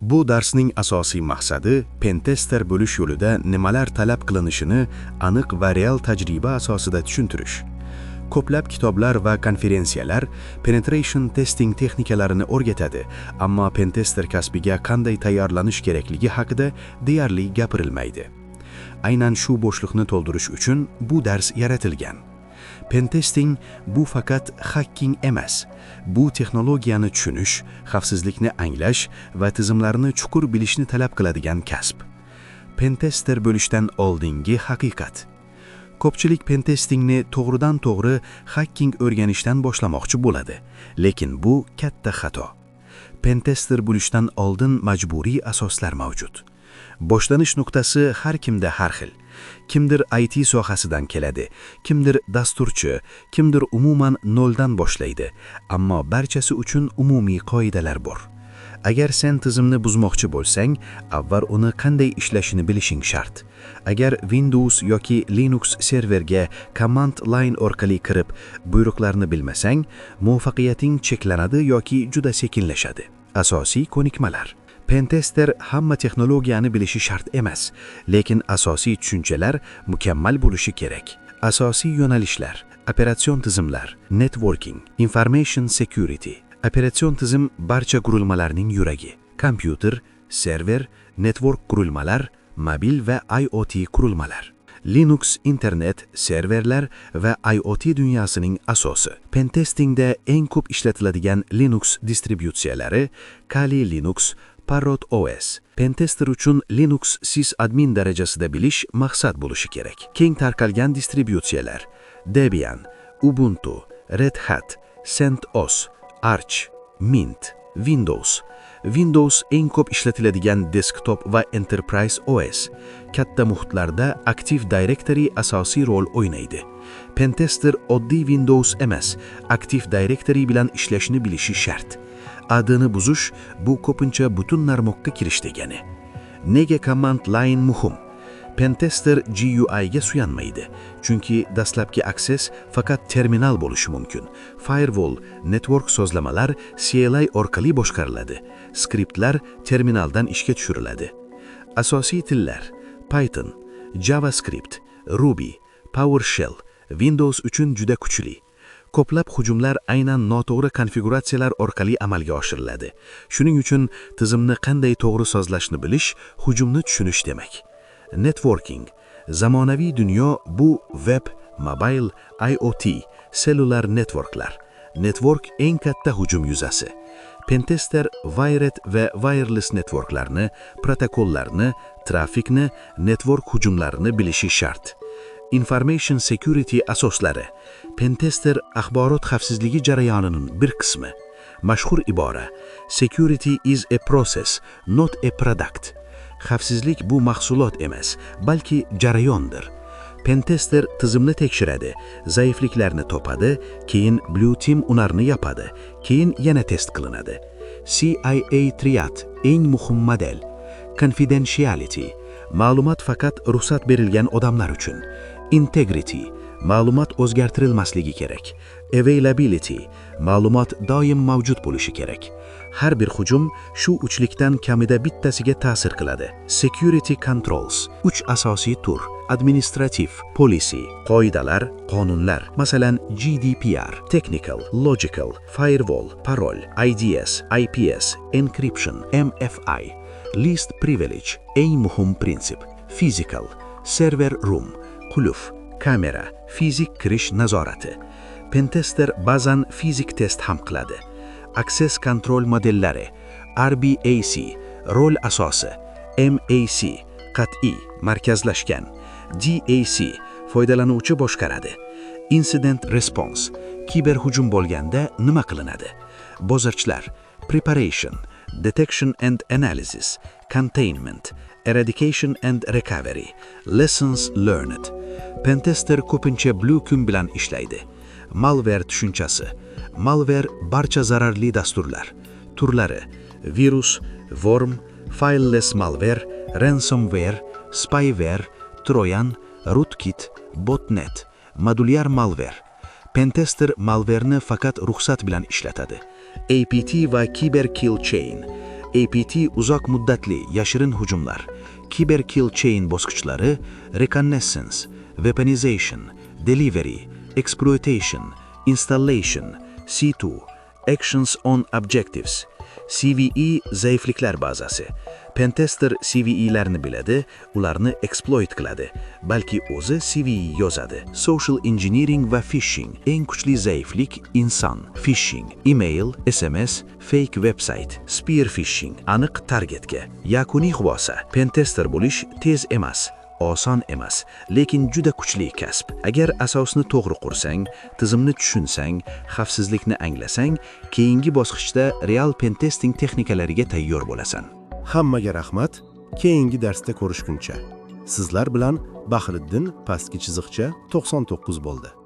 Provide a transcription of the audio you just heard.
Bu darsning asosiy maqsadi pentester bo'lish yo'lida nimalar talab qilinishini aniq va real tajriba asosida tushuntirish. Ko'plab kitoblar va konferensiyalar penetration testing texnikalarini o'rgatadi, ammo pentester kasbiga qanday tayyorlanish kerakligi haqida deyarli gapirilmaydi. Aynan shu bo'shliqni to'ldirish uchun bu dars yaratilgan. Pentesting bu faqat hacking emas. Bu texnologiyani tushunish, xavfsizlikni anglash va tizimlarni chuqur bilishni talab qiladigan kasb. Pentester bo'lishdan oldingi haqiqat. Ko'pchilik pentestingni to'g'ridan-to'g'ri hacking o'rganishdan boshlamoqchi bo'ladi, lekin bu katta xato. Pentester bo'lishdan oldin majburiy asoslar mavjud. Boshlanish nuqtasi har kimda har xil. Kimdir IT sohasidan keladi, kimdir dasturchi, kimdir umuman noldan boshlaydi, ammo barchasi uchun umumiy qoidalar bor. Agar sen tizimni buzmoqchi bo'lsang, avval uni qanday ishlashini bilishing shart. Agar Windows yoki Linux serverga command line orqali kirib, buyruqlarni bilmasang, muvaffaqiyating cheklanadi yoki juda sekinlashadi. Asosiy ko'nikmalar. Pentester hamma texnologiyani bilishi shart emas, lekin asosiy tushunchalar mukammal bo'lishi kerak. Asosiy yo'nalishlar: operatsion tizimlar, networking, information security. Operatsion tizim barcha qurilmalarning yuragi. Kompyuter, server, network qurilmalar, mobil va IoT qurilmalar. Linux, internet, serverlar va IoT dunyosining asosi. Pentestingda eng ko'p ishlatiladigan Linux distributsiyalari Kali Linux, Parrot OS. Pentester uchun Linux sysadmin darajasida bilish maqsad bo'lishi kerak. Keng tarqalgan distributsiyalar: Debian, Ubuntu, Red Hat, CentOS, Arch, Mint, Windows. Windows eng ko'p ishlatiladigan desktop va enterprise OS. Katta muhitlarda Active Directory asosiy rol o'ynaydi. Pentester oddiy Windows emas, Active Directory bilan ishlashni bilishi shart. Adini buzish bu ko'pincha butun narmoqqa kirish degani. Nega command line muhim? Pentester GUI ga suyanmaydi, chunki dastlabki aksess faqat terminal bo'lishi mumkin. Firewall, network sozlamalar CLI orqali boshqariladi. Skriptlar terminaldan ishga tushiriladi. Asosiy tillar: Python, JavaScript, Ruby, PowerShell. Windows uchun juda kuchli. Ko'plab hujumlar aynan noto'g'ri konfiguratsiyalar orqali amalga oshiriladi. Shuning uchun tizimni qanday to'g'ri sozlashni bilish hujumni tushunish demak. Networking. Zamonaviy dunyo bu web, mobil, IoT, cellular networklar. Network eng katta hujum yuzasi. Pentester wired va wireless networklarni, protokollarni, trafikni, network hujumlarini bilishi shart. Information security asoslari. Pentester axborot xavfsizligi jarayonining bir qismi. Mashhur ibora: Security is a process, not a product. Xavfsizlik bu mahsulot emas, balki jarayondir. Pentester tizimni tekshiradi, zaifliklarni topadi, keyin Blue Team ularni yapadi, keyin yana test qilinadi. CIA triad eng muhim model. Confidentiality. Ma'lumot faqat ruxsat berilgan odamlar uchun. Integrity. Ma'lumot o'zgartirilmasligi kerak. Availability. Ma'lumot doim mavjud bo'lishi kerak. Har bir hujum shu uchlikdan kamida bittasiga ta'sir qiladi. Security controls. 3 asosiy tur: administrativ, policy, qoidalar, qonunlar. Masalan, GDPR, technical, logical, firewall, parol, IDS, IPS, encryption, MFI. Least privilege, eng muhim prinsip. Physical, server room, qulf, kamera, fizik kirish nazorati. Pentester ba'zan fizik test ham qiladi. Access control modellari: RBAC, rol asosi; MAC, qat'iy, markazlashgan; DAC, foydalanuvchi boshqaradi. Incident response, kiberhujum bo'lganda nima qilinadi? Bozorchilar: preparation, detection and analysis, containment, eradication and recovery, lessons learned. Pentester ko'pincha Blue Team bilan ishlaydi. Malware tushunchasi. Malware barcha zararli dasturlar. Turlari: virus, worm, fileless malware, ransomware, spyware, trojan, rootkit, botnet, modulyar malware. Pentester malware'ni faqat ruxsat bilan ishlatadi. APT va Cyber Kill Chain. APT uzoq muddatli yashirin hujumlar, Cyber Kill Chain bosqichlari, Reconnaissance, Weaponization, Delivery, Exploitation, Installation, C2, Actions on Objectives, CVE zaifliklar bazasi. Pentester CVE'larni biladi, ularni exploit qiladi, balki o'zi CVE yozadi. Social engineering va phishing. Eng kuchli zaiflik inson. Phishing, email, SMS, fake website, spear phishing. Aniq targetga. Yakuniy xulosa. Pentester bo'lish tez emas. Oson emas, lekin juda kuchli kasb. Agar asosni to'g'ri qursang, tizimni tushunsang, xavfsizlikni anglasang, keyingi bosqichda real pentesting texnikalariga tayyor bo'lasan. Hammaga rahmat. Keyingi darsda ko'rishguncha. Sizlar bilan Bahriddin _99 bo'ldi.